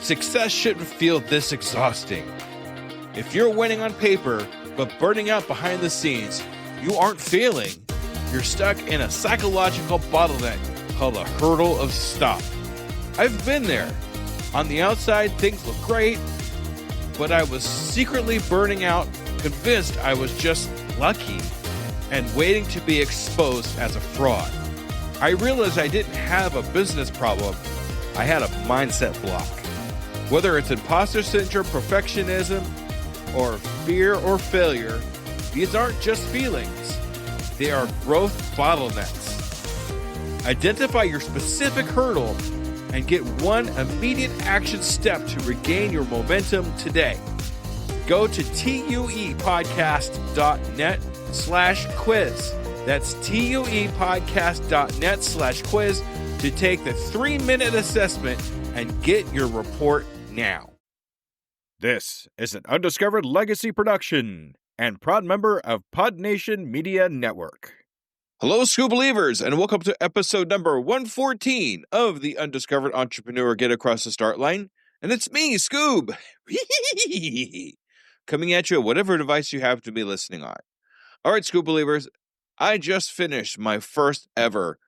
Success shouldn't feel this exhausting. If you're winning on paper, but burning out behind the scenes, you aren't failing. You're stuck in a psychological bottleneck called a hurdle of stop. I've been there. On the outside, things look great, but I was secretly burning out, convinced I was just lucky and waiting to be exposed as a fraud. I realized I didn't have a business problem. I had a mindset block. Whether it's imposter syndrome, perfectionism, or fear or failure, these aren't just feelings. They are growth bottlenecks. Identify your specific hurdle and get one immediate action step to regain your momentum today. Go to tuepodcast.net/quiz. That's tuepodcast.net/quiz to take the 3-minute assessment and get your report now. This is an Undiscovered Legacy production and proud member of PodNation Media Network. Hello, Skoob believers, and welcome to episode number 114 of the Undiscovered Entrepreneur Get Across the Start Line. And it's me, Skoob, coming at you at whatever device you have to be listening on. All right, Skoob believers, I just finished my first ever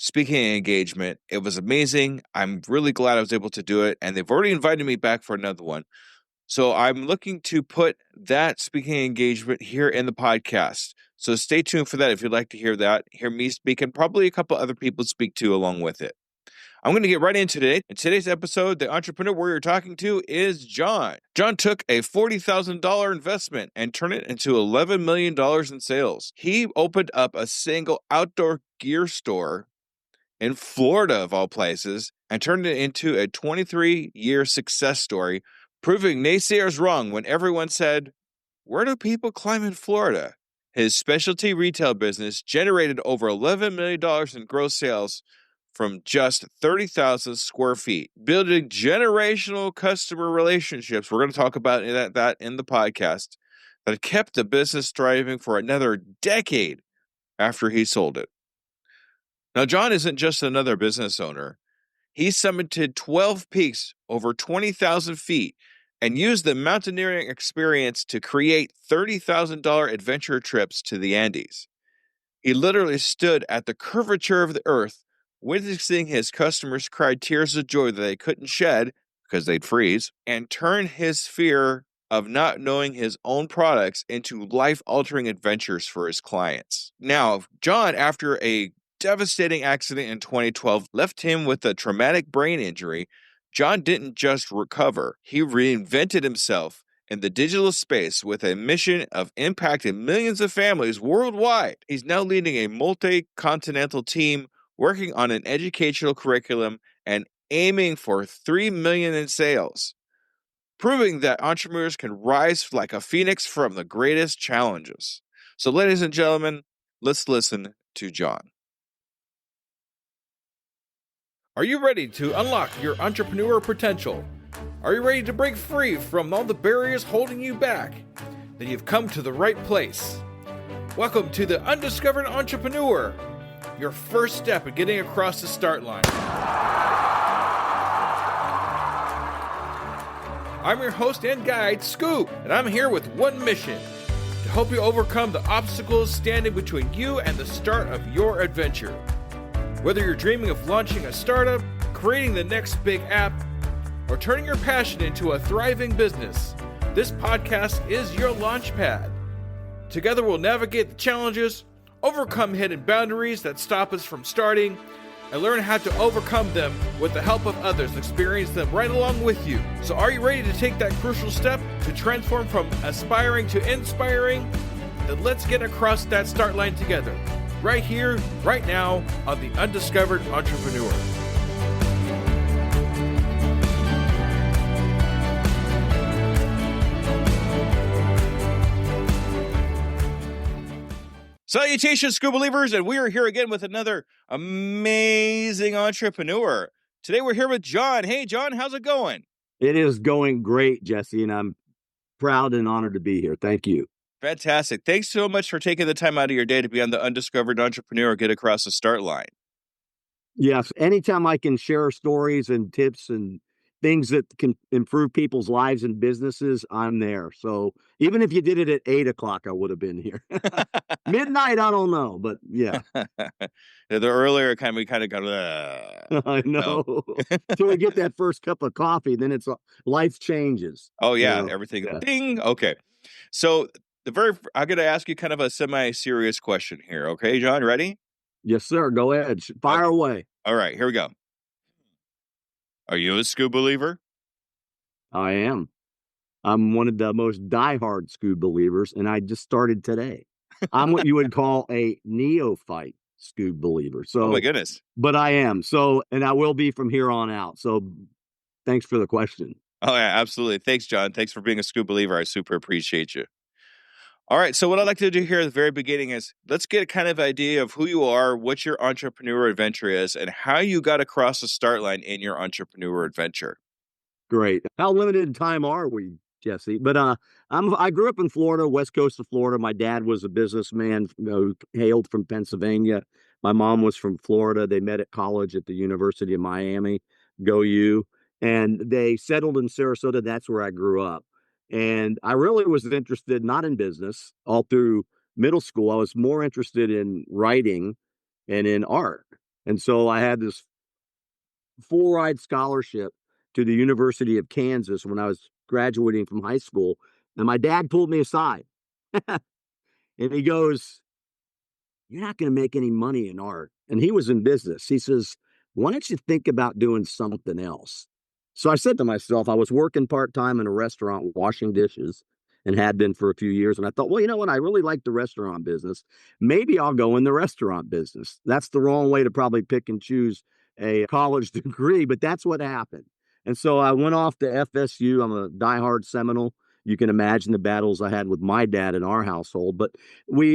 speaking engagement. It was amazing. I'm really glad I was able to do it, and they've already invited me back for another one. So I'm looking to put that speaking engagement here in the podcast. So stay tuned for that if you'd like to hear that, hear me speak, and probably a couple other people speak too along with it. I'm going to get right into today. In today's episode, the entrepreneur we're talking to is John. John took a $40,000 investment and turned it into $11 million in sales. He opened up a single outdoor gear store in Florida, of all places, and turned it into a 23-year success story, proving naysayers wrong when everyone said, "Where do people climb in Florida?" His specialty retail business generated over $11 million in gross sales from just 30,000 square feet, building generational customer relationships. We're going to talk about that in the podcast, that kept the business thriving for another decade after he sold it. Now, John isn't just another business owner. He summited 12 peaks over 20,000 feet and used the mountaineering experience to create $30,000 adventure trips to the Andes. He literally stood at the curvature of the earth, witnessing his customers cry tears of joy that they couldn't shed because they'd freeze, and turn his fear of not knowing his own products into life-altering adventures for his clients. Now, John, after a devastating accident in 2012 left him with a traumatic brain injury, John didn't just recover. He reinvented himself in the digital space with a mission of impacting millions of families worldwide. He's now leading a multi-continental team working on an educational curriculum and aiming for $3 million in sales, proving that entrepreneurs can rise like a phoenix from the greatest challenges. So, ladies and gentlemen, let's listen to John. Are you ready to unlock your entrepreneur potential? Are you ready to break free from all the barriers holding you back? Then you've come to the right place. Welcome to the Undiscovered Entrepreneur, your first step in getting across the start line. I'm your host and guide, Skoob, and I'm here with one mission: to help you overcome the obstacles standing between you and the start of your adventure. Whether you're dreaming of launching a startup, creating the next big app, or turning your passion into a thriving business, this podcast is your launch pad. Together we'll navigate the challenges, overcome hidden boundaries that stop us from starting, and learn how to overcome them with the help of others and experience them right along with you. So are you ready to take that crucial step to transform from aspiring to inspiring? Then let's get across that start line together. Right here, right now, on the Undiscovered Entrepreneur. Salutations, Skoob believers, and we are here again with another amazing entrepreneur. Today we're here with John. Hey, John, how's it going? It is going great, Jesse, and I'm proud and honored to be here. Thank you. Fantastic. Thanks so much for taking the time out of your day to be on the Undiscovered Entrepreneur, get across the start line. Yes, anytime I can share stories and tips and things that can improve people's lives and businesses, I'm there. So even if you did it at 8 o'clock, I would have been here. Midnight, I don't know, but yeah. The earlier kind we kind of got I no. know. Till we get that first cup of coffee, then it's life changes. Oh You yeah, know? everything Yeah. ding. Okay. So I'm going to ask you kind of a semi-serious question here. Okay, John, ready? Yes, sir. Go ahead. Fire Okay. away. All right, here we go. Are you a Skoob believer? I am. I'm one of the most diehard Skoob believers, and I just started today. I'm what you would call a neophyte Skoob believer. Oh my So, goodness. but I am. So, and I will be from here on out. So, thanks for the question. Oh yeah, absolutely. Thanks, John. Thanks for being a Skoob believer. I super appreciate you. All right. So what I'd like to do here at the very beginning is let's get a kind of idea of who you are, what your entrepreneur adventure is, and how you got across the start line in your entrepreneur adventure. Great. How limited in time are we, Jesse? But I grew up in Florida, west coast of Florida. My dad was a businessman, who hailed from Pennsylvania. My mom was from Florida. They met at college at the University of Miami. Go you. And they settled in Sarasota. That's where I grew up. And I really was interested not in business all through middle school. I was more interested in writing and in art. And so I had this full ride scholarship to the University of Kansas when I was graduating from high school. And my dad pulled me aside and he goes, "You're not going to make any money in art." And he was in business. He says, "Why don't you think about doing something else?" So I said to myself, I was working part time in a restaurant washing dishes and had been for a few years. And I thought, well, you know what? I really like the restaurant business. Maybe I'll go in the restaurant business. That's the wrong way to probably pick and choose a college degree, but that's what happened. And so I went off to FSU. I'm a diehard Seminole. You can imagine the battles I had with my dad in our household. But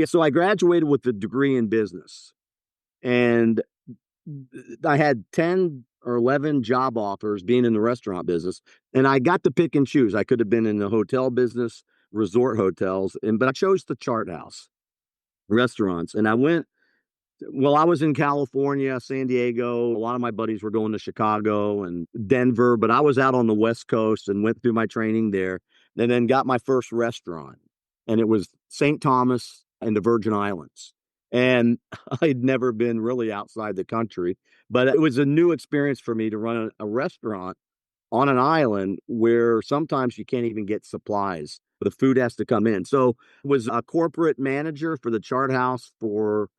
so I graduated with a degree in business. And I had 10 or 11 job offers being in the restaurant business, and I got to pick and choose. I could have been in the hotel business, resort hotels, but I chose the chart house restaurants. And I went, well, I was in California, San Diego. A lot of my buddies were going to Chicago and Denver, but I was out on the West Coast and went through my training there and then got my first restaurant. And it was St. Thomas and the Virgin Islands. And I'd never been really outside the country, but it was a new experience for me to run a restaurant on an island where sometimes you can't even get supplies. The food has to come in. So I was a corporate manager for the Chart House for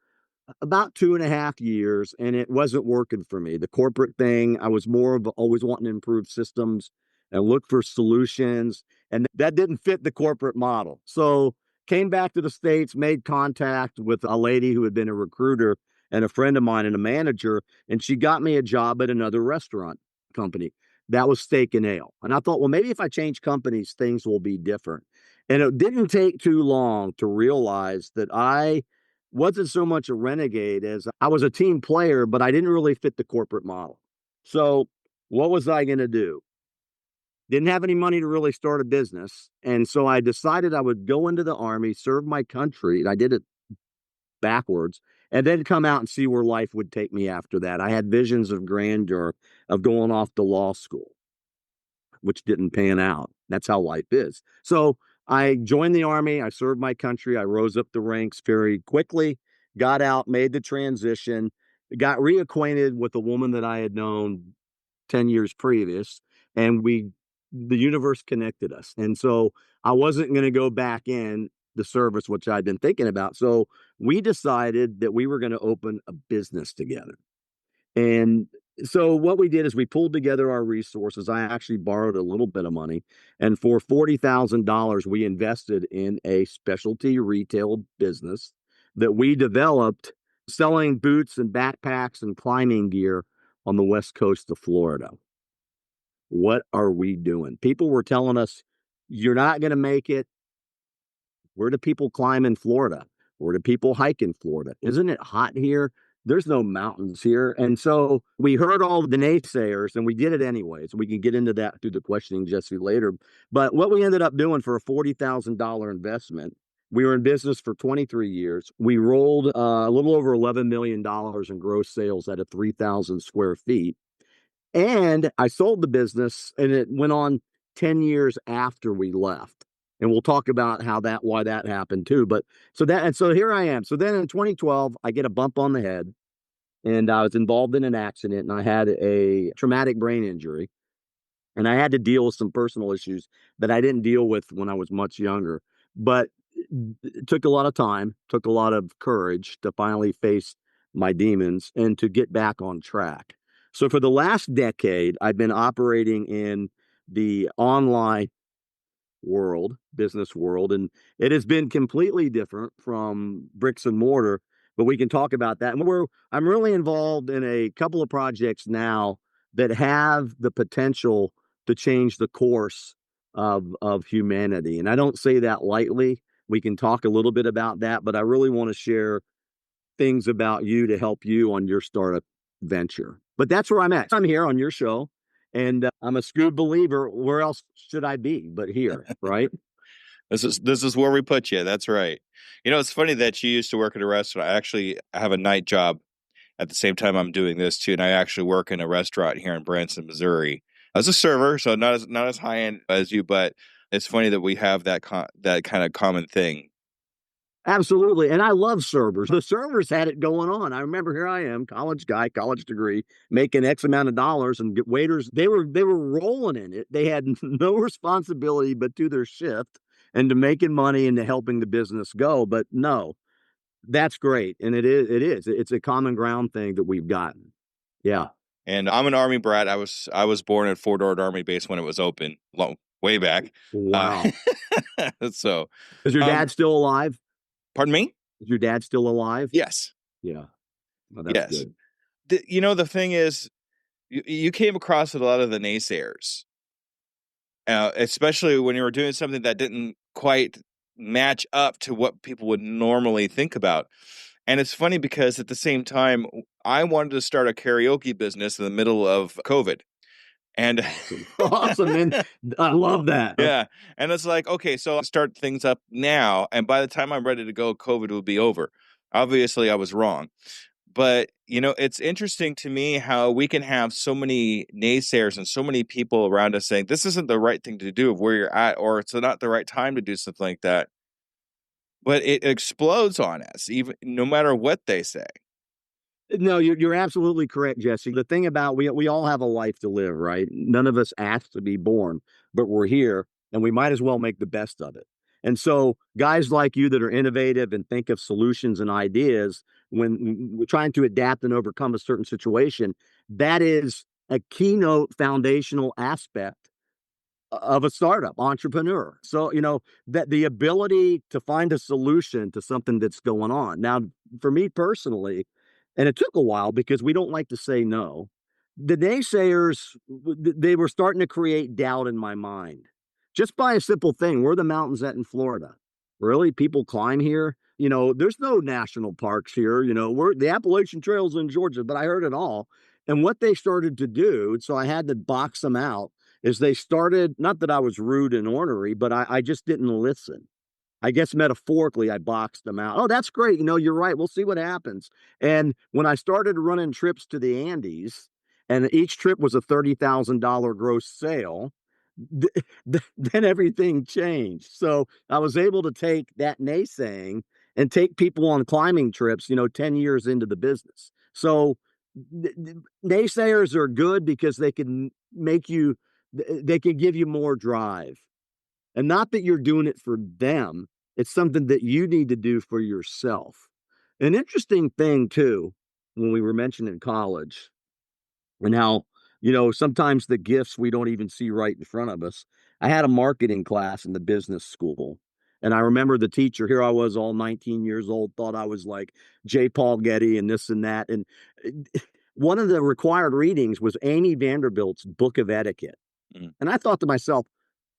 about 2.5 years, and it wasn't working for me. The corporate thing, I was more of always wanting to improve systems and look for solutions, and that didn't fit the corporate model. So came back to the States, made contact with a lady who had been a recruiter and a friend of mine and a manager, and she got me a job at another restaurant company. That was Steak and Ale. And I thought, well, maybe if I change companies, things will be different. And it didn't take too long to realize that I wasn't so much a renegade as I was a team player, but I didn't really fit the corporate model. So what was I going to do? Didn't have any money to really start a business. And so I decided I would go into the Army, serve my country. And I did it backwards and then come out and see where life would take me after that. I had visions of grandeur of going off to law school, which didn't pan out. That's how life is. So I joined the Army. I served my country. I rose up the ranks very quickly, got out, made the transition, got reacquainted with a woman that I had known 10 years previous. And the universe connected us. And so I wasn't going to go back in the service, which I'd been thinking about. So we decided that we were going to open a business together. And so what we did is we pulled together our resources. I actually borrowed a little bit of money. And for $40,000, we invested in a specialty retail business that we developed selling boots and backpacks and climbing gear on the west coast of Florida. What are we doing? People were telling us, you're not going to make it. Where do people climb in Florida? Where do people hike in Florida? Isn't it hot here? There's no mountains here. And so we heard all the naysayers and we did it anyways. We can get into that through the questioning Jesse later. But what we ended up doing for a $40,000 investment, we were in business for 23 years. We rolled a little over $11 million in gross sales at a 3,000 square feet. And I sold the business, and it went on 10 years after we left. And we'll talk about why that happened too. But so here I am. So then in 2012, I get a bump on the head, and I was involved in an accident, and I had a traumatic brain injury, and I had to deal with some personal issues that I didn't deal with when I was much younger. But it took a lot of time, took a lot of courage to finally face my demons and to get back on track. So for the last decade, I've been operating in the online world, business world, and it has been completely different from bricks and mortar, but we can talk about that. And I'm really involved in a couple of projects now that have the potential to change the course of humanity. And I don't say that lightly. We can talk a little bit about that, but I really want to share things about you to help you on your startup venture. But that's where I'm at. I'm here on your show, and I'm a Skoob believer. Where else should I be but here, right? This is where we put you. That's right. It's funny that you used to work at a restaurant. I actually have a night job at the same time I'm doing this too, and I actually work in a restaurant here in Branson, Missouri, as a server. So not as high end as you, but it's funny that we have that kind of common thing. Absolutely. And I love servers. The servers had it going on. I remember here I am, college guy, college degree, making X amount of dollars, and get waiters, they were rolling in it. They had no responsibility but to their shift and to making money and to helping the business go. But no, that's great. And it is. It's a common ground thing that we've gotten. Yeah. And I'm an Army brat. I was born at Fort Ord Army Base when it was open, long way back. Wow. So, Is your dad still alive? pardon me? Is your dad still alive? Yes. Yeah. Well, that's Yes. good. The thing is, you came across a lot of the naysayers, especially when you were doing something that didn't quite match up to what people would normally think about. And it's funny because at the same time, I wanted to start a karaoke business in the middle of COVID. And Awesome, man. I love that. yeah. And it's like, okay, so I'll start things up now. And by the time I'm ready to go, COVID will be over. Obviously, I was wrong. But, it's interesting to me how we can have so many naysayers and so many people around us saying this isn't the right thing to do of where you're at, or it's not the right time to do something like that. But it explodes on us, even no matter what they say. No, you're absolutely correct, Jesse. The thing about we all have a life to live, right? None of us asked to be born, but we're here, and we might as well make the best of it. And so, guys like you that are innovative and think of solutions and ideas when we're trying to adapt and overcome a certain situation, that is a keynote foundational aspect of a startup entrepreneur. So, that the ability to find a solution to something that's going on. Now, for me personally, and it took a while because we don't like to say no, the naysayers, they were starting to create doubt in my mind just by a simple thing. Where are the mountains at in Florida? Really? People climb here? There's no national parks here. The Appalachian Trail's in Georgia, but I heard it all. And what they started to do, so I had to box them out, is they started, not that I was rude and ornery, but I just didn't listen. I guess metaphorically, I boxed them out. Oh, that's great. You're right. We'll see what happens. And when I started running trips to the Andes, and each trip was a $30,000 gross sale, then everything changed. So I was able to take that naysaying and take people on climbing trips, 10 years into the business. So naysayers are good because they can they can give you more drive. And not that you're doing it for them, it's something that you need to do for yourself. An interesting thing, too, when we were mentioning college and how, sometimes the gifts we don't even see right in front of us. I had a marketing class in the business school. And I remember the teacher, here I was, all 19 years old, thought I was like J. Paul Getty and this and that. And one of the required readings was Amy Vanderbilt's Book of Etiquette. Mm-hmm. And I thought to myself,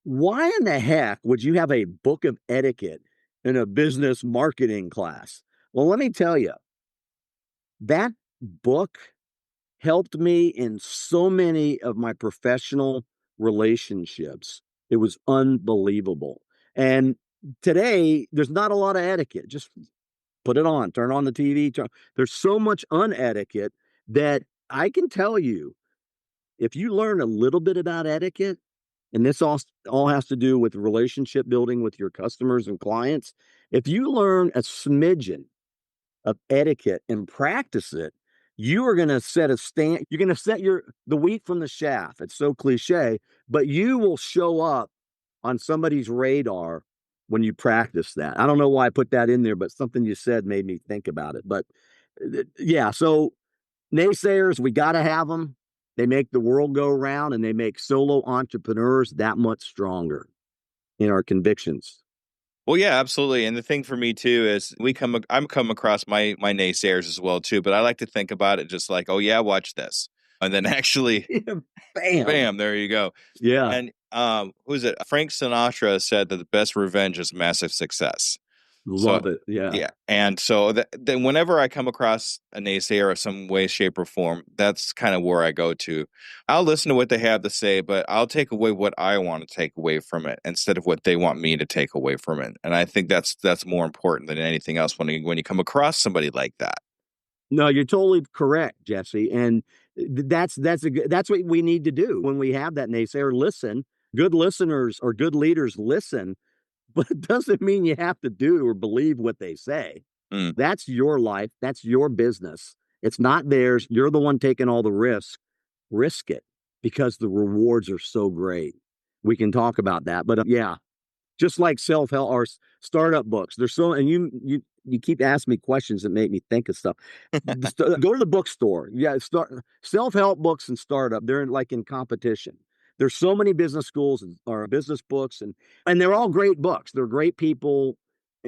why in the heck would you have a book of etiquette in a business marketing class? Well, let me tell you, that book helped me in so many of my professional relationships. It was unbelievable. And today, there's not a lot of etiquette. Just put it on, turn on the TV. There's so much unetiquette that I can tell you If you learn a little bit about etiquette, and this all has to do with relationship building with your customers and clients, if you learn a smidgen of etiquette and practice it, you are going to set a stand. You're going to set the wheat from the chaff. It's so cliche, but you will show up on somebody's radar when you practice that. I don't know why I put that in there, but something you said made me think about it. But yeah, so naysayers, we got to have them. They make the world go round, and they make solo entrepreneurs that much stronger in our convictions. Well, yeah, absolutely. And the thing for me too is I'm come across my naysayers as well too, but I like to think about it just like, oh yeah, watch this. And then actually, Bam. bam, there you go. Yeah. And who's it? Frank Sinatra said that the best revenge is massive success. So Love it. Yeah. yeah, and so then whenever I come across a naysayer of some way, shape, or form, that's kind of where I go to. I'll listen to what they have to say, but I'll take away what I want to take away from it instead of what they want me to take away from it. And I think that's more important than anything else when you come across somebody like that. No, you're totally correct, Jesse. And that's what we need to do when we have that naysayer. Listen, good listeners or good leaders listen, but it doesn't mean you have to do or believe what they say. Mm. That's your life. That's your business. It's not theirs. You're the one taking all the risk. Risk it because the rewards are so great. We can talk about that. But yeah, just like self-help or startup books. There's so, and you keep asking me questions that make me think of stuff. Go to the bookstore. Yeah, start self-help books and startup. They're like in competition. There's so many business schools or business books, and they're all great books. They're great people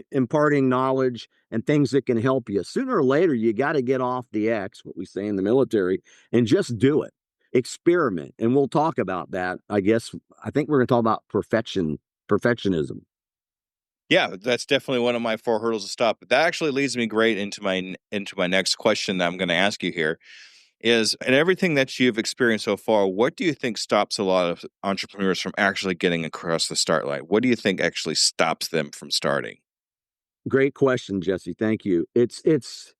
imparting knowledge and things that can help you. Sooner or later, you got to get off the X, what we say in the military, and just do it. Experiment, and we'll talk about that. I think we're going to talk about perfectionism. Yeah, that's definitely one of my four hurdles to stop. But that actually leads me great into my next question that I'm going to ask you here is, and everything that you've experienced so far, what do you think stops a lot of entrepreneurs from actually getting across the start line? What do you think actually stops them from starting? Great question, Jesse. Thank you. It's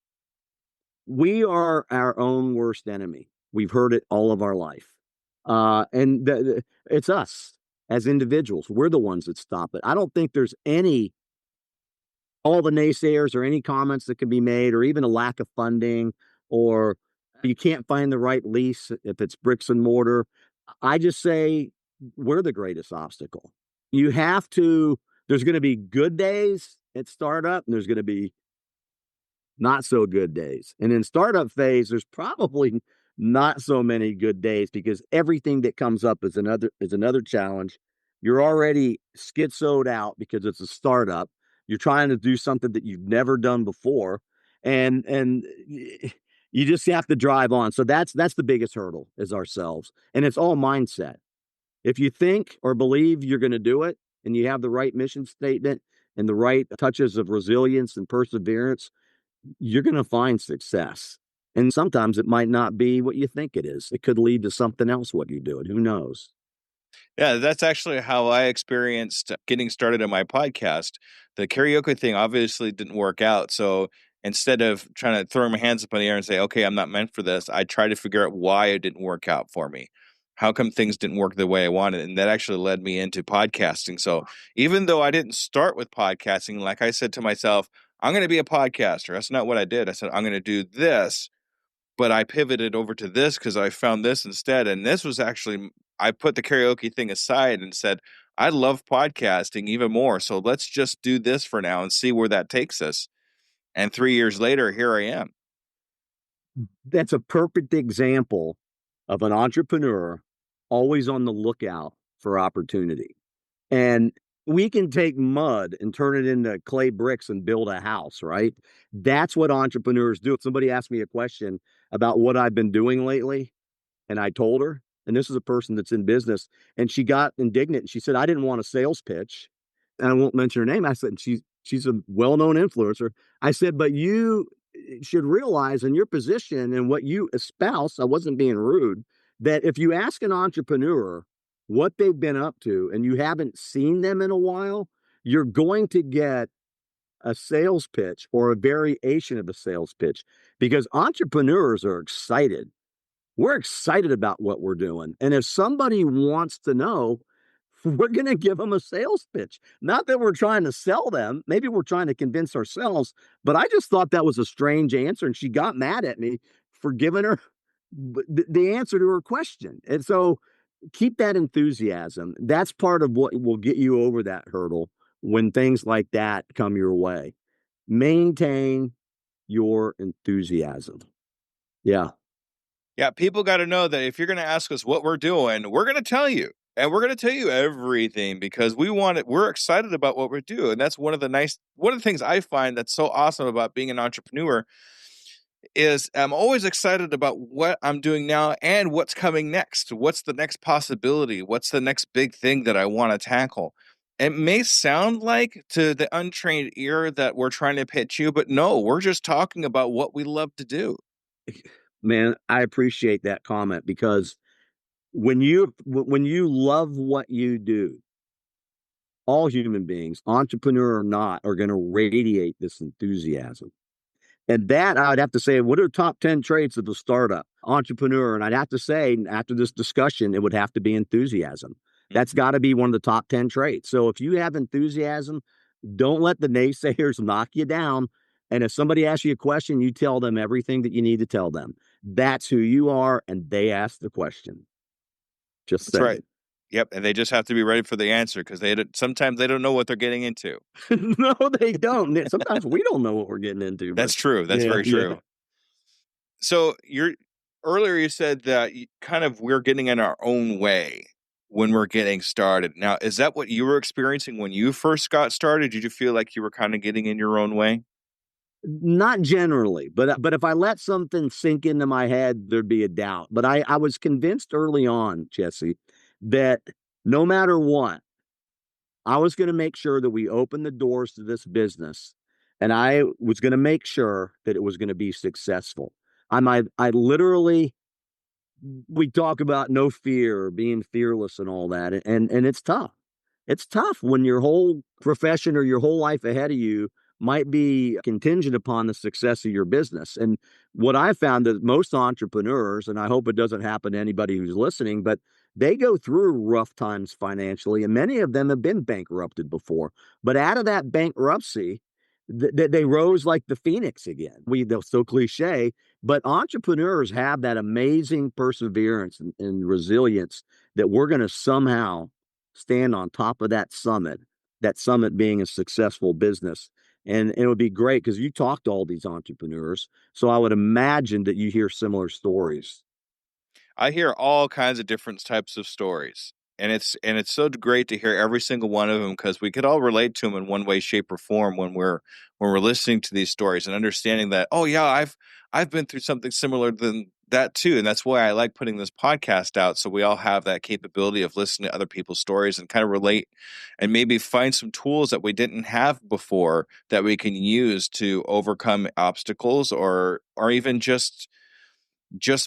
we are our own worst enemy. We've heard it all of our life. And it's us as individuals. We're the ones that stop it. I don't think there's all the naysayers or any comments that can be made, or even a lack of funding, or you can't find the right lease if it's bricks and mortar. I just say we're the greatest obstacle. You have to, there's going to be good days at startup, and there's going to be not so good days. And in startup phase, there's probably not so many good days because everything that comes up is another challenge. You're already schizoed out because it's a startup. You're trying to do something that you've never done before, and you just have to drive on. So that's the biggest hurdle is ourselves, and it's all mindset. If you think or believe you're going to do it, and you have the right mission statement and the right touches of resilience and perseverance, you're going to find success. And sometimes it might not be what you think it is. It could lead to something else, what you do it. Who knows? Yeah, that's actually how I experienced getting started on my podcast. The karaoke thing obviously didn't work out. So instead of trying to throw my hands up in the air and say, okay, I'm not meant for this, I tried to figure out why it didn't work out for me. How come things didn't work the way I wanted? And that actually led me into podcasting. So even though I didn't start with podcasting, like I said to myself, I'm going to be a podcaster. That's not what I did. I said, I'm going to do this, but I pivoted over to this because I found this instead. And this was actually, I put the karaoke thing aside and said, I love podcasting even more. So let's just do this for now and see where that takes us. And 3 years later, here I am. That's a perfect example of an entrepreneur always on the lookout for opportunity. And we can take mud and turn it into clay bricks and build a house, right? That's what entrepreneurs do. If somebody asked me a question about what I've been doing lately, and I told her, and this is a person that's in business, and she got indignant. She said, I didn't want a sales pitch. And I won't mention her name. I said, she's a well-known influencer. I said, but you should realize in your position and what you espouse, I wasn't being rude, that if you ask an entrepreneur what they've been up to and you haven't seen them in a while, you're going to get a sales pitch or a variation of a sales pitch because entrepreneurs are excited we're excited about what we're doing. And if somebody wants to know, we're going to give them a sales pitch. Not that we're trying to sell them. Maybe we're trying to convince ourselves, but I just thought that was a strange answer. And she got mad at me for giving her the answer to her question. And so keep that enthusiasm. That's part of what will get you over that hurdle when things like that come your way. Maintain your enthusiasm. Yeah. Yeah, people got to know that if you're going to ask us what we're doing, we're going to tell you. And we're going to tell you everything because we want it. We're excited about what we do. And that's one of the things I find that's so awesome about being an entrepreneur is I'm always excited about what I'm doing now and what's coming next. What's the next possibility? What's the next big thing that I want to tackle? It may sound like to the untrained ear that we're trying to pitch you, but no, we're just talking about what we love to do. Man, I appreciate that comment because when you love what you do, all human beings, entrepreneur or not, are going to radiate this enthusiasm. And that I'd have to say, what are the top 10 traits of a startup entrepreneur? And I'd have to say, after this discussion, it would have to be enthusiasm. That's got to be one of the top 10 traits. So if you have enthusiasm, don't let the naysayers knock you down. And if somebody asks you a question, you tell them everything that you need to tell them. That's who you are. And they ask the question. Just That's right. saying. Yep, and they just have to be ready for the answer because sometimes they don't know what they're getting into. No, they don't. Sometimes we don't know what we're getting into, but That's true. That's yeah, very yeah. true. So earlier you said that we're getting in our own way when we're getting started. Now, is that what you were experiencing when you first got started? Did you feel like you were kind of getting in your own way? Not generally, but if I let something sink into my head, there'd be a doubt. But I was convinced early on, Jesse, that no matter what, I was going to make sure that we opened the doors to this business, and I was going to make sure that it was going to be successful. I literally, we talk about no fear, being fearless, and all that, and it's tough. It's tough when your whole profession or your whole life ahead of you might be contingent upon the success of your business. And what I found that most entrepreneurs, and I hope it doesn't happen to anybody who's listening, but they go through rough times financially, and many of them have been bankrupted before. But out of that bankruptcy, they rose like the phoenix again. They're so cliche, but entrepreneurs have that amazing perseverance and resilience that we're going to somehow stand on top of that summit being a successful business. And it would be great because you talk to all these entrepreneurs. So I would imagine that you hear similar stories. I hear all kinds of different types of stories. And it's so great to hear every single one of them because we could all relate to them in one way, shape, or form when we're listening to these stories and understanding that, oh yeah, I've been through something similar than that too. And that's why I like putting this podcast out. So we all have that capability of listening to other people's stories and kind of relate and maybe find some tools that we didn't have before that we can use to overcome obstacles or even just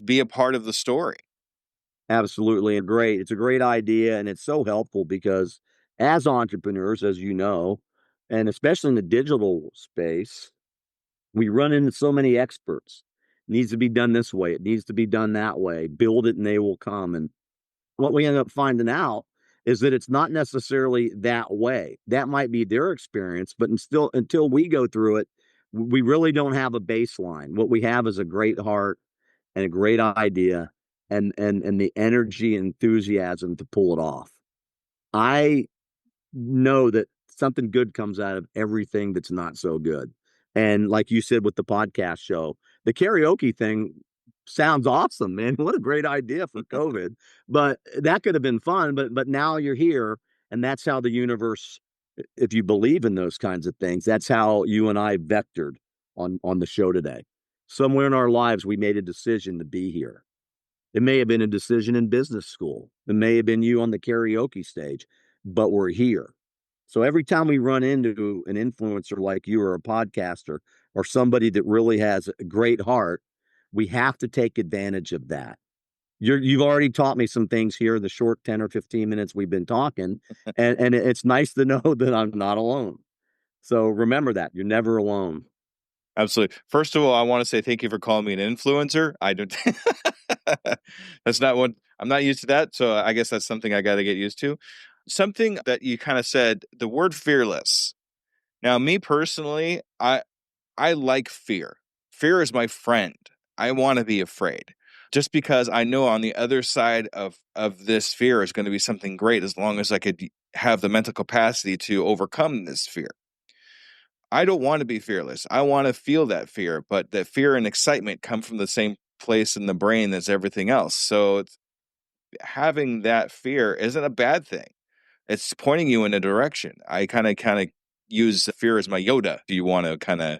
be a part of the story. Absolutely. And great. It's a great idea. And it's so helpful because as entrepreneurs, as you know, and especially in the digital space, we run into so many experts. It needs to be done this way. It needs to be done that way. Build it and they will come. And what we end up finding out is that it's not necessarily that way. That might be their experience, but until we go through it, we really don't have a baseline. What we have is a great heart and a great idea and the energy and enthusiasm to pull it off. I know that something good comes out of everything that's not so good. And like you said with the podcast show, the karaoke thing sounds awesome, man. What a great idea for COVID. But that could have been fun, but now you're here and that's how the universe, if you believe in those kinds of things, that's how you and I vectored on the show today. Somewhere in our lives we made a decision to be here. It may have been a decision in business school. It may have been you on the karaoke stage, but we're here. So every time we run into an influencer like you or a podcaster or somebody that really has a great heart, we have to take advantage of that. You've already taught me some things here in the short 10 or 15 minutes we've been talking. And it's nice to know that I'm not alone. So remember that you're never alone. Absolutely. First of all, I want to say thank you for calling me an influencer. I don't, that's not what I'm not used to that. So I guess that's something I got to get used to. Something that you kind of said, the word fearless. Now, me personally, I like fear. Fear is my friend. I want to be afraid just because I know on the other side of this fear is going to be something great as long as I could have the mental capacity to overcome this fear. I don't want to be fearless. I want to feel that fear, but that fear and excitement come from the same place in the brain as everything else. So having that fear isn't a bad thing. It's pointing you in a direction. I kind of use fear as my Yoda. If you want to kind of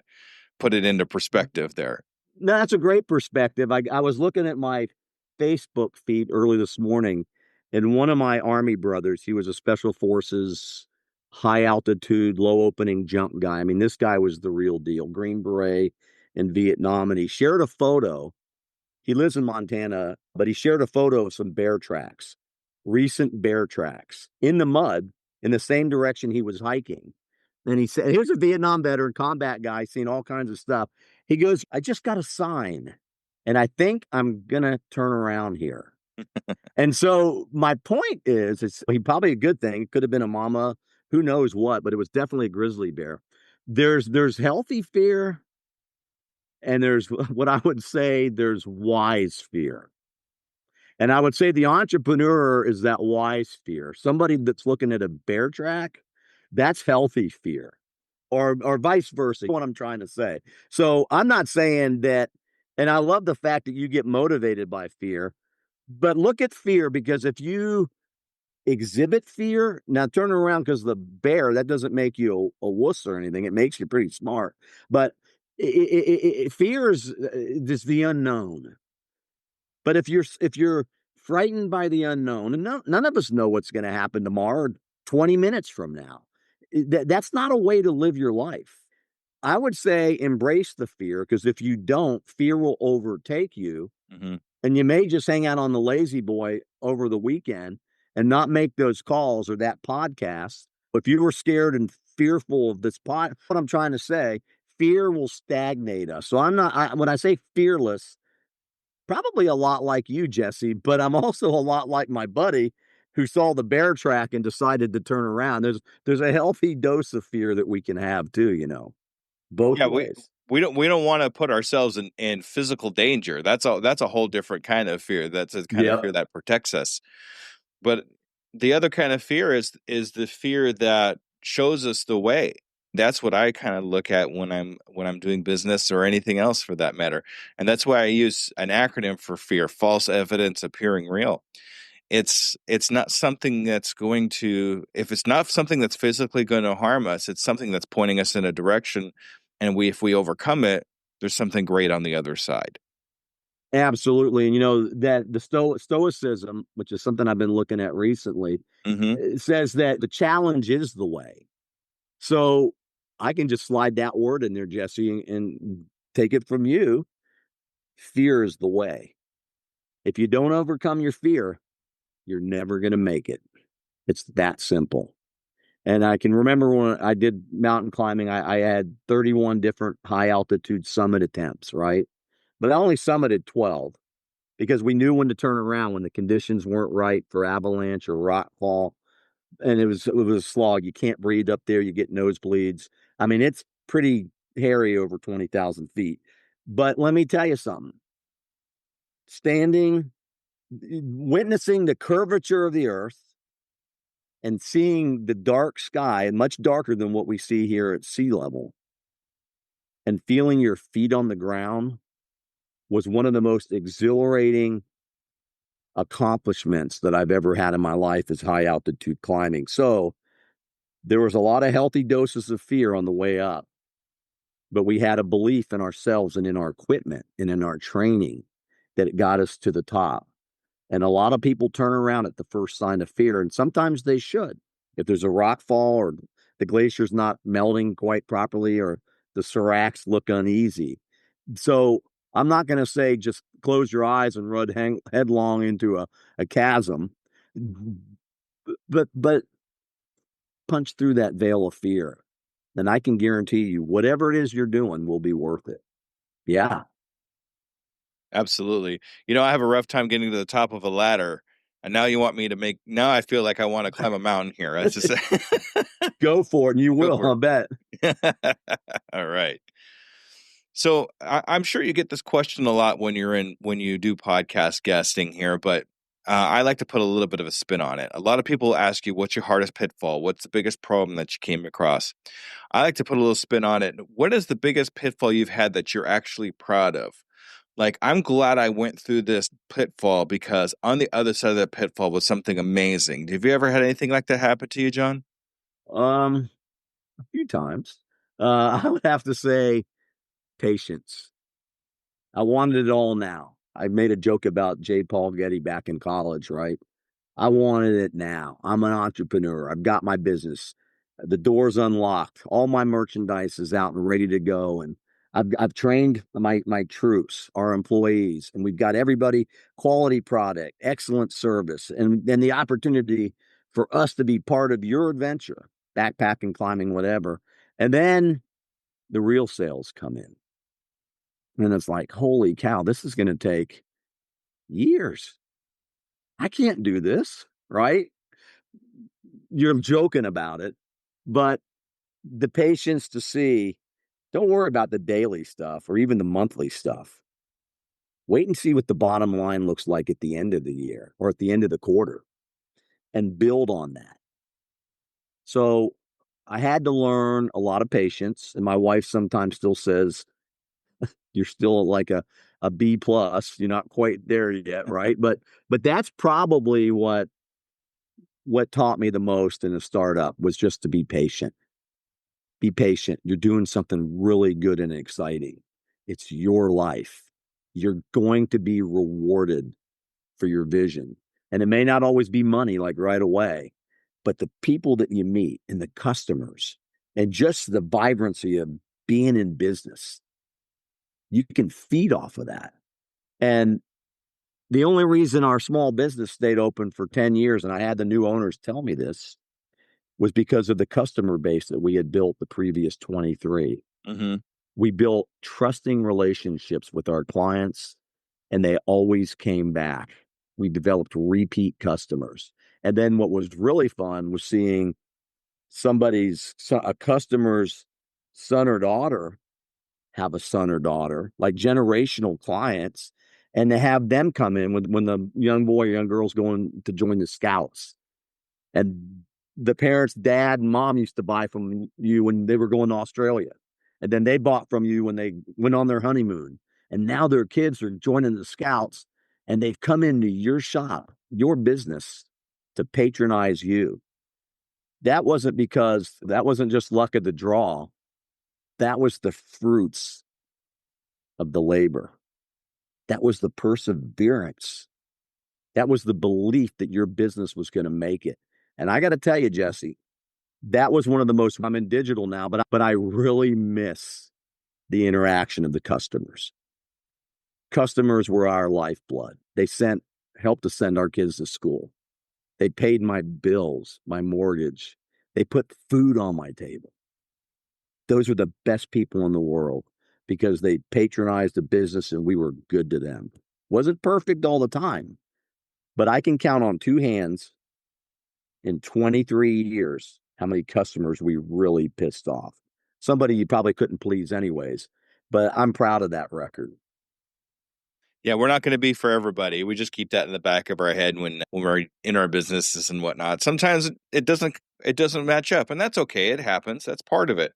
put it into perspective there. No, that's a great perspective. I was looking at my Facebook feed early this morning, and one of my Army brothers, he was a Special Forces, high altitude, low opening jump guy. I mean, this guy was the real deal, Green Beret in Vietnam. And he shared a photo. He lives in Montana, but he shared a photo of some bear tracks, recent bear tracks in the mud in the same direction he was hiking. And he said, here's a Vietnam veteran, combat guy, seen all kinds of stuff. He goes, I just got a sign and I think I'm going to turn around here. And so my point is, it's probably a good thing. It could have been a mama, who knows what, but it was definitely a grizzly bear. There's healthy fear and there's what I would say there's wise fear. And I would say the entrepreneur is that wise fear. Somebody that's looking at a bear track, that's healthy fear. Or vice versa, what I'm trying to say. So I'm not saying that, and I love the fact that you get motivated by fear, but look at fear because if you exhibit fear, now turn around because the bear, that doesn't make you a wuss or anything. It makes you pretty smart. But fear is just the unknown. But if you're frightened by the unknown, and none of us know what's going to happen tomorrow, or 20 minutes from now, that's not a way to live your life. I would say embrace the fear because if you don't, fear will overtake you, Mm-hmm. and you may just hang out on the lazy boy over the weekend and not make those calls or that podcast. If you were scared and fearful of this what I'm trying to say, fear will stagnate us. So when I say fearless, probably a lot like you, Jesse, but I'm also a lot like my buddy who saw the bear track and decided to turn around. There's a healthy dose of fear that we can have too, both Yeah, ways. we don't want to put ourselves in physical danger. That's a whole different kind of fear. That's a kind of Yeah, fear that protects us. But the other kind of fear is the fear that shows us the way. That's what I kind of look at when I'm doing business or anything else for that matter. And that's why I use an acronym for fear, false evidence appearing real. It's not something that's going to if it's not something that's physically going to harm us, it's something that's pointing us in a direction. And if we overcome it, there's something great on the other side. absolutely. And that the stoicism, which is something I've been looking at recently, Hmm. it says that the challenge is the way. So I can just slide that word in there, Jesse, and take it from you. Fear is the way. If you don't overcome your fear, you're never going to make it. It's that simple. And I can remember when I did mountain climbing, I had 31 different high altitude summit attempts, right? But I only summited 12 because we knew when to turn around when the conditions weren't right for avalanche or rock fall. And it was a slog. You can't breathe up there. You get nosebleeds. I mean, it's pretty hairy over 20,000 feet. But let me tell you something. Standing, witnessing the curvature of the earth and seeing the dark sky, much darker than what we see here at sea level, and feeling your feet on the ground was one of the most exhilarating accomplishments that I've ever had in my life is high altitude climbing. So there was a lot of healthy doses of fear on the way up, but we had a belief in ourselves and in our equipment and in our training that it got us to the top. And a lot of people turn around at the first sign of fear, and sometimes they should. If there's a rock fall or the glacier's not melting quite properly or the seracs look uneasy. So I'm not going to say just close your eyes and run headlong into a chasm, but punch through that veil of fear. then I can guarantee you whatever it is you're doing will be worth it. Yeah. Absolutely. I have a rough time getting to the top of a ladder, and now you want me to now I feel like I want to climb a mountain here. That's just Go for it, and you go will, for I'll bet. it. All right. So I'm sure you get this question a lot when you do podcast guesting here, but I like to put a little bit of a spin on it. A lot of people ask you, what's your hardest pitfall? What's the biggest problem that you came across? I like to put a little spin on it. What is the biggest pitfall you've had that you're actually proud of? Like, I'm glad I went through this pitfall because on the other side of that pitfall was something amazing. Have you ever had anything like that happen to you, John? Um, a few times. I would have to say patience. I wanted it all now. I made a joke about J. Paul Getty back in college, right? I wanted it now. I'm an entrepreneur. I've got my business. The door's unlocked. All my merchandise is out and ready to go. And I've trained my troops, our employees, and we've got everybody quality product, excellent service, and then the opportunity for us to be part of your adventure, backpacking, climbing, whatever. And then the real sales come in. And it's like, holy cow, this is going to take years. I can't do this, right? You're joking about it, but the patience to see, don't worry about the daily stuff or even the monthly stuff. Wait and see what the bottom line looks like at the end of the year or at the end of the quarter and build on that. So I had to learn a lot of patience. And my wife sometimes still says, you're still like a B plus. You're not quite there yet, right? But that's probably what taught me the most in a startup was just to be patient. Be patient. You're doing something really good and exciting. It's your life. You're going to be rewarded for your vision. And it may not always be money like right away, but the people that you meet and the customers and just the vibrancy of being in business, you can feed off of that. And the only reason our small business stayed open for 10 years, and I had the new owners tell me this, was because of the customer base that we had built the previous 23. Mm-hmm. We built trusting relationships with our clients, and they always came back. We developed repeat customers. And then what was really fun was seeing a customer's son or daughter have a son or daughter, like generational clients, and to have them come in when the young boy or young girl's going to join the scouts. And the parents, dad and mom used to buy from you when they were going to Australia. And then they bought from you when they went on their honeymoon. And now their kids are joining the scouts and they've come into your shop, your business to patronize you. That wasn't just luck of the draw. That was the fruits of the labor. That was the perseverance. That was the belief that your business was going to make it. And I got to tell you, Jesse, that was one of the most, I'm in digital now, but I really miss the interaction of the customers. Customers were our lifeblood. Helped to send our kids to school. They paid my bills, my mortgage. They put food on my table. Those were the best people in the world because they patronized the business and we were good to them. Wasn't perfect all the time, but I can count on two hands in 23 years how many customers we really pissed off. Somebody you probably couldn't please anyways, but I'm proud of that record. Yeah, we're not going to be for everybody. We just keep that in the back of our head when we're in our businesses and whatnot. Sometimes it doesn't match up, and that's okay. It happens. That's part of it.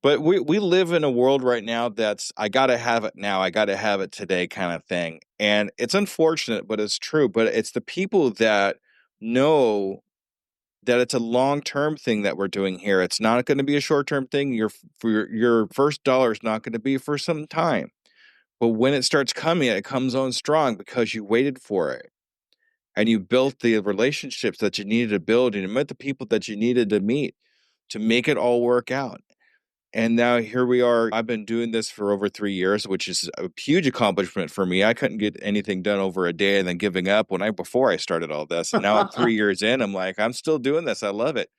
But we live in a world right now that's I gotta have it now, I gotta have it today kind of thing. And it's unfortunate, but it's true. But it's the people that know that it's a long-term thing that we're doing here. It's not going to be a short-term thing. Your first dollar is not going to be for some time. But when it starts coming, it comes on strong because you waited for it and you built the relationships that you needed to build and you met the people that you needed to meet to make it all work out. And now here we are. I've been doing this for over 3 years, which is a huge accomplishment for me. I couldn't get anything done over a day and then giving up before I started all this. And now I'm 3 years in. I'm like, I'm still doing this. I love it.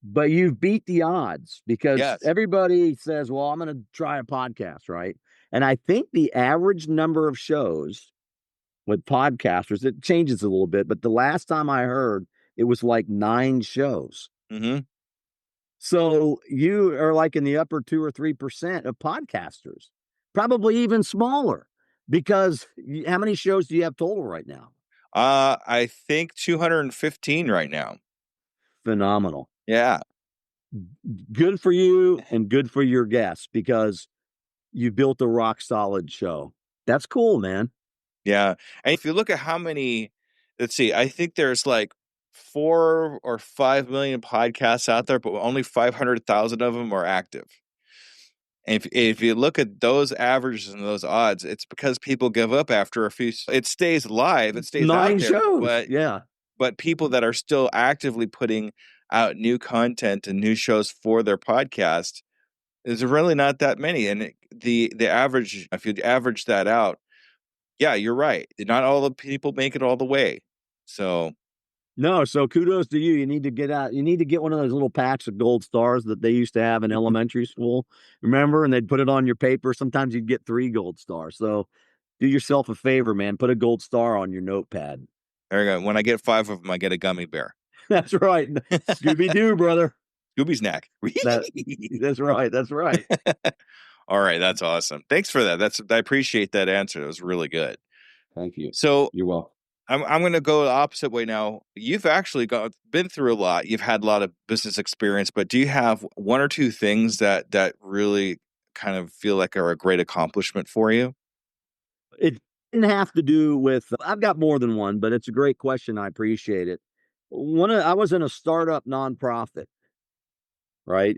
but you've beat the odds because Yes. everybody says, well, I'm going to try a podcast, right? And I think the average number of shows with podcasters, it changes a little bit, but the last time I heard, it was like 9 shows. Mm-hmm. So you are like in the upper 2 or 3% of podcasters, probably even smaller, because how many shows do you have total right now? I think 215 right now. Phenomenal. Yeah. Good for you and good for your guests because you built a rock solid show. That's cool, man. Yeah. And if you look at how many, let's see, I think there's like 4 or 5 million podcasts out there, but only 500,000 of them are active. And if you look at those averages and those odds, it's because people give up after a few. It stays live, it stays out 9 there, shows. Yeah. but people that are still actively putting out new content and new shows for their podcast is really not that many. And the average, if you average that out, yeah, you're right. Not all the people make it all the way. So No, so kudos to you. You need to get out. You need to get one of those little packs of gold stars that they used to have in elementary school. Remember? And they'd put it on your paper. Sometimes you'd get 3 gold stars. So do yourself a favor, man. Put a gold star on your notepad. there you go. When I get 5 of them, I get a gummy bear. That's right. Scooby Doo, brother. Scooby snack. That's right. That's right. All right, that's awesome. Thanks for that. I appreciate that answer. It was really good. Thank you. So You're welcome. I'm going to go the opposite way now. You've actually been through a lot. You've had a lot of business experience, but do you have 1 or 2 things that really kind of feel like are a great accomplishment for you? It didn't have to do with, I've got more than one, but it's a great question. I appreciate it. I was in a startup nonprofit, right?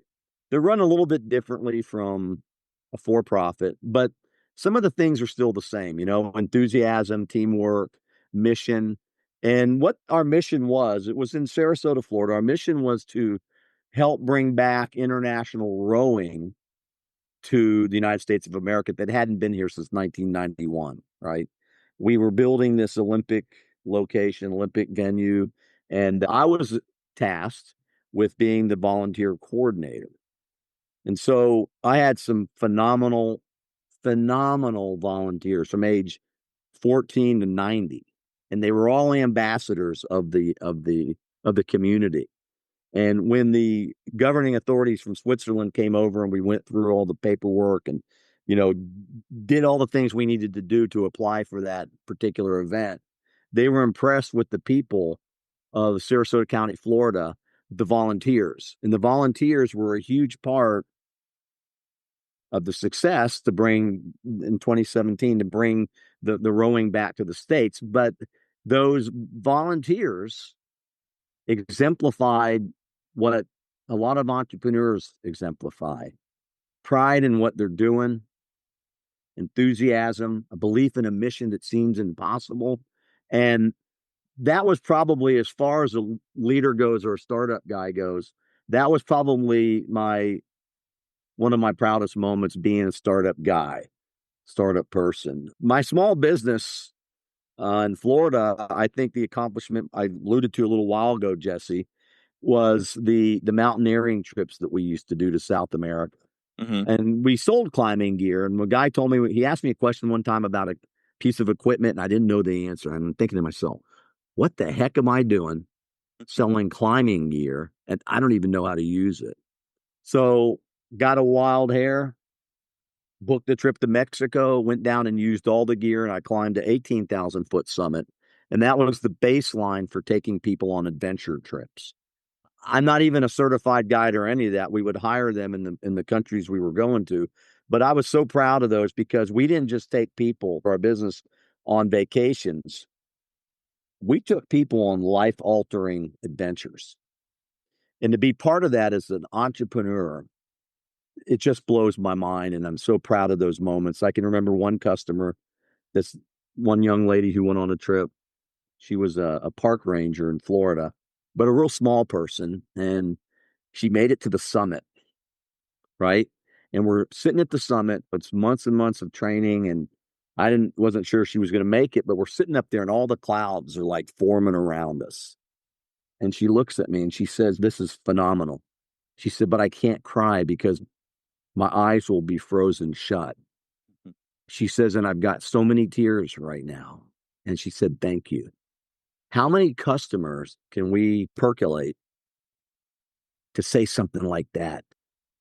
They're run a little bit differently from a for profit, but some of the things are still the same, enthusiasm, teamwork, mission. And what our mission was, it was in Sarasota, Florida. Our mission was to help bring back international rowing to the United States of America that hadn't been here since 1991, right? We were building this Olympic location, Olympic venue, and I was tasked with being the volunteer coordinator. And so I had some phenomenal volunteers from age 14 to 90, and they were all ambassadors of the community. And when the governing authorities from Switzerland came over and we went through all the paperwork and, did all the things we needed to do to apply for that particular event, they were impressed with the people of Sarasota County, Florida, the volunteers. And the volunteers were a huge part of the success to bring in 2017 to bring the rowing back to the States. But those volunteers exemplified what a lot of entrepreneurs exemplify: pride in what they're doing, enthusiasm, a belief in a mission that seems impossible. And that was probably, as far as a leader goes or a startup guy goes, that was probably one of my proudest moments, being a startup guy, startup person. My small business in Florida, I think the accomplishment I alluded to a little while ago, Jesse, was the mountaineering trips that we used to do to South America. Mm-hmm. And we sold climbing gear. And the guy told me, he asked me a question one time about a piece of equipment, and I didn't know the answer. And I'm thinking to myself, what the heck am I doing selling climbing gear? And I don't even know how to use it. So got a wild hair, booked a trip to Mexico, went down and used all the gear, and I climbed to 18,000 foot summit. And that was the baseline for taking people on adventure trips. I'm not even a certified guide or any of that. We would hire them in the countries we were going to. But I was so proud of those because we didn't just take people for our business on vacations. We took people on life-altering adventures. And to be part of that as an entrepreneur, it just blows my mind. And I'm so proud of those moments. I can remember one customer, this one young lady who went on a trip. She was a park ranger in Florida, but a real small person. And she made it to the summit, right? And we're sitting at the summit. It's months and months of training, and wasn't sure she was going to make it, but we're sitting up there and all the clouds are like forming around us. And she looks at me and she says, "This is phenomenal. She said, but I can't cry because my eyes will be frozen shut. She says, and I've got so many tears right now. And she said, thank you. How many customers can we percolate to say something like that?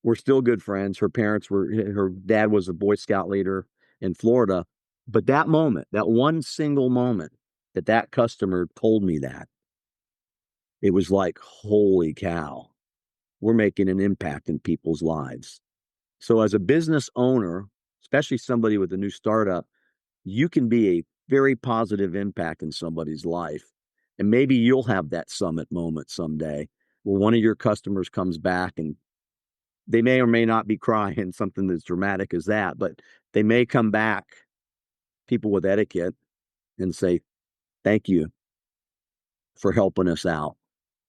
We're still good friends. Her dad was a Boy Scout leader in Florida. But that moment, that one single moment that that customer told me that, it was like, holy cow, we're making an impact in people's lives. So as a business owner, especially somebody with a new startup, you can be a very positive impact in somebody's life. And maybe you'll have that summit moment someday where one of your customers comes back and they may or may not be crying, something as dramatic as that, but they may come back, people with etiquette, and say, thank you for helping us out.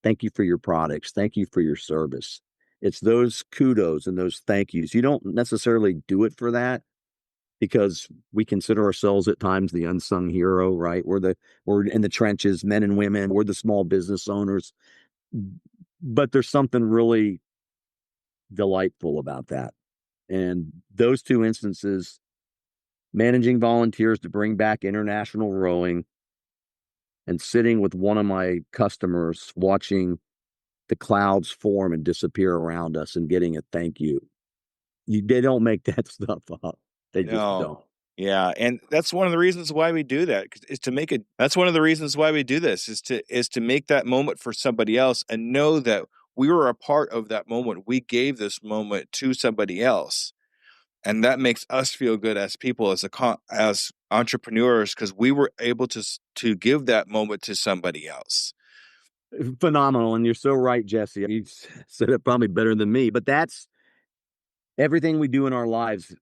Thank you for your products. Thank you for your service. It's those kudos and those thank yous. You don't necessarily do it for that because we consider ourselves at times the unsung hero, right? We're in the trenches, men and women, we're the small business owners. But there's something really delightful about that. And those two instances, managing volunteers to bring back international rowing and sitting with one of my customers watching the clouds form and disappear around us and getting a thank you. They don't make that stuff up. They just No. don't. Yeah, and that's one of the reasons why we do that is to make it. That's one of the reasons why we do this is to make that moment for somebody else and know that we were a part of that moment. We gave this moment to somebody else, and that makes us feel good as people, as entrepreneurs, because we were able to give that moment to somebody else. Phenomenal. And you're so right, Jesse. You said it probably better than me, but that's everything we do in our lives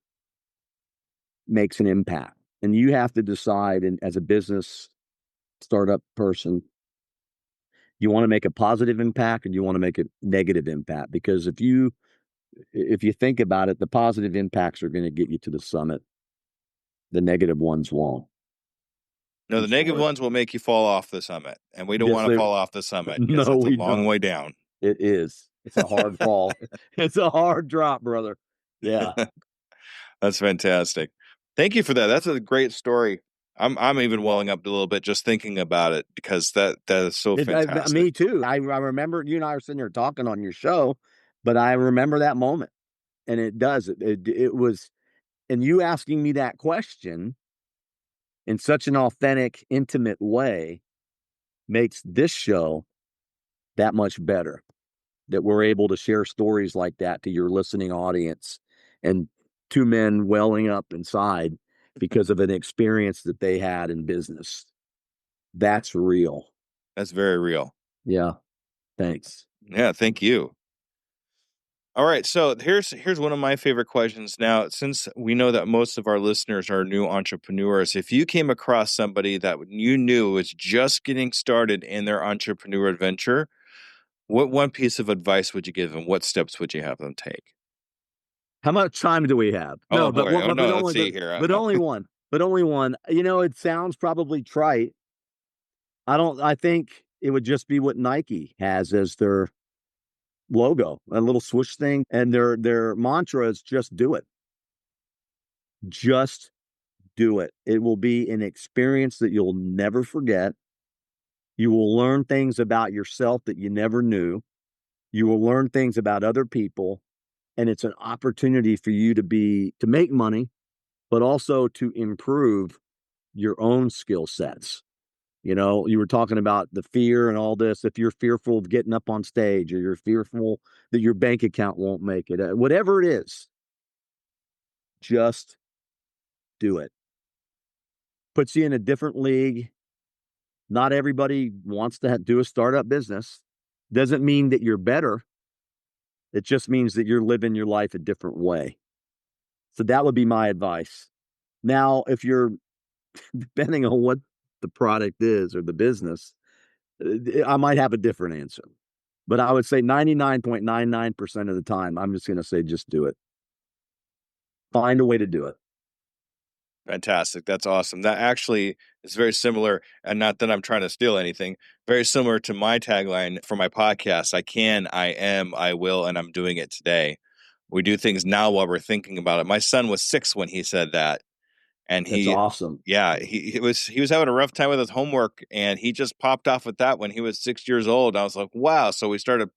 makes an impact. And you have to decide, and as a business startup person, you want to make a positive impact and you want to make a negative impact. Because if you think about it, the positive impacts are going to get you to the summit. The negative ones won't. No, I'm the negative sure. ones will make you fall off the summit, and we don't Yes, want to fall off the summit because no, that's a we long don't. way down. It is. It's a hard fall. It's a hard drop, brother. Yeah. That's fantastic. Thank you for that. That's a great story. I'm even welling up a little bit just thinking about it because that is so fantastic. Me too. I remember you and I were sitting here talking on your show, but I remember that moment, and it does. It was, and you asking me that question in such an authentic, intimate way makes this show that much better. That we're able to share stories like that to your listening audience, and two men welling up inside because of an experience that they had in business. That's real. That's very real. Yeah. Thanks. Yeah, thank you. All right, so here's one of my favorite questions. Now, since we know that most of our listeners are new entrepreneurs, if you came across somebody that you knew was just getting started in their entrepreneur adventure, what one piece of advice would you give them? What steps would you have them take? How much time do we have? Oh No, but boy. one, Oh but no, let's only, see here. but only one, but only one. You know, it sounds probably trite. I think it would just be what Nike has as their logo, a little swoosh thing. And their mantra is just do it. Just do it. It will be an experience that you'll never forget. You will learn things about yourself that you never knew. You will learn things about other people. And it's an opportunity for you to make money, but also to improve your own skill sets. You know, you were talking about the fear and all this. If you're fearful of getting up on stage or you're fearful that your bank account won't make it, whatever it is, just do it. Puts you in a different league. Not everybody wants to do a startup business. Doesn't mean that you're better. It just means that you're living your life a different way. So that would be my advice. Now, if you're depending on what the product is or the business, I might have a different answer. But I would say 99.99% of the time, I'm just going to say just do it. Find a way to do it. Fantastic. That's awesome. That actually is very similar, and not that I'm trying to steal anything, very similar to my tagline for my podcast. I can, I am, I will, and I'm doing it today. We do things now while we're thinking about it. My son was 6 when he said that. And That's awesome. he was having a rough time with his homework, and he just popped off with that when he was 6 years old. I was like, wow. So we started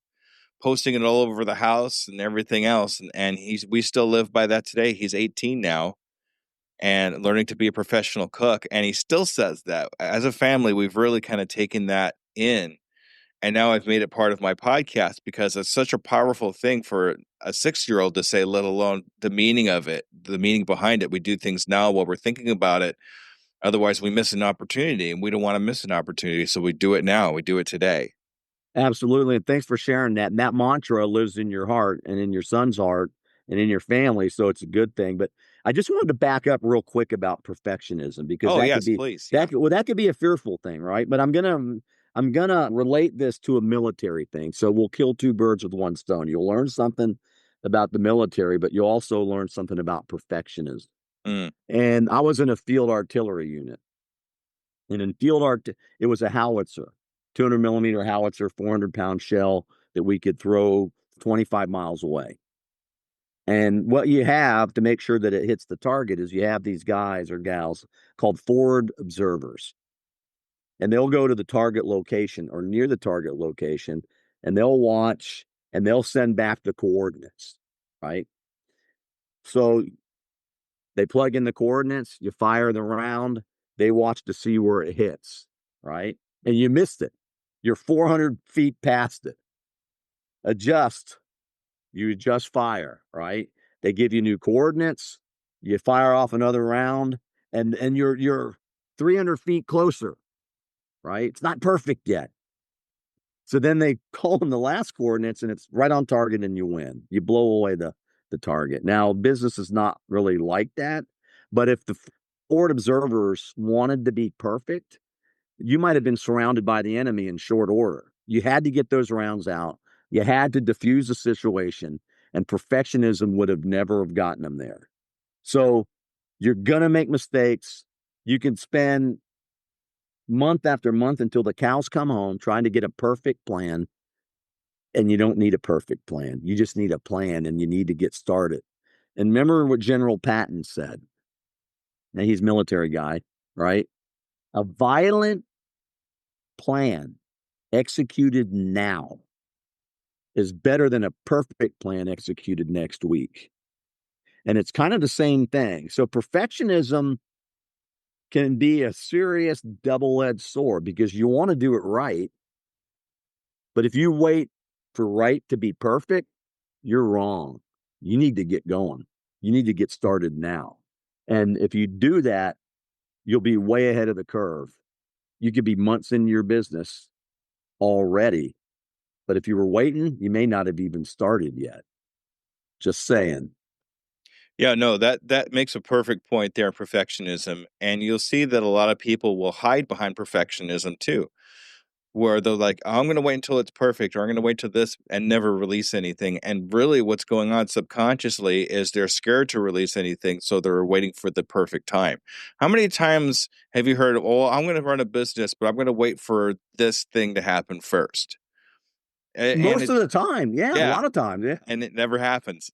posting it all over the house and everything else. And we still live by that today. He's 18 now and learning to be a professional cook. And he still says that. As a family, we've really kind of taken that in. And now I've made it part of my podcast because it's such a powerful thing for a 6-year-old to say, let alone the meaning of it, the meaning behind it. We do things now while we're thinking about it. Otherwise, we miss an opportunity, and we don't want to miss an opportunity. So we do it now. We do it today. Absolutely. And thanks for sharing that. And that mantra lives in your heart and in your son's heart and in your family. So it's a good thing. But I just wanted to back up real quick about perfectionism, because Oh, that could yes, be please. Yeah. that could be a fearful thing, right? But I'm gonna relate this to a military thing. So we'll kill two birds with one stone. You'll learn something about the military, but you'll also learn something about perfectionism. Mm. And I was in a field artillery unit. And in field art, it was a howitzer, 200 millimeter howitzer, 400-pound shell that we could throw 25 miles away. And what you have to make sure that it hits the target is you have these guys or gals called forward observers. And they'll go to the target location or near the target location, and they'll watch and they'll send back the coordinates, right? So they plug in the coordinates, you fire the round, they watch to see where it hits, right? And you missed it. You're 400 feet past it. Adjust. You adjust fire, right? They give you new coordinates. You fire off another round, and you're 300 feet closer, right? It's not perfect yet. So then they call in the last coordinates, and it's right on target, and you win. You blow away the target. Now, business is not really like that, but if the forward observers wanted to be perfect, you might have been surrounded by the enemy in short order. You had to get those rounds out. You had to diffuse the situation, and perfectionism would have never have gotten them there. So you're gonna make mistakes. You can spend month after month until the cows come home trying to get a perfect plan, and you don't need a perfect plan. You just need a plan, and you need to get started. And remember what General Patton said. Now, he's a military guy, right? A violent plan executed now is better than a perfect plan executed next week. And it's kind of the same thing. So perfectionism can be a serious double-edged sword because you want to do it right. But if you wait for right to be perfect, you're wrong. You need to get going. You need to get started now. And if you do that, you'll be way ahead of the curve. You could be months in your business already. But if you were waiting, you may not have even started yet. Just saying. Yeah, no, that makes a perfect point there, perfectionism. And you'll see that a lot of people will hide behind perfectionism too, where they're like, oh, I'm going to wait until it's perfect, or I'm going to wait till this and never release anything. And really what's going on subconsciously is they're scared to release anything. So they're waiting for the perfect time. How many times have you heard, oh, I'm going to run a business, but I'm going to wait for this thing to happen first? And Most it, of the time, yeah, a yeah, lot of times, yeah. and it never happens.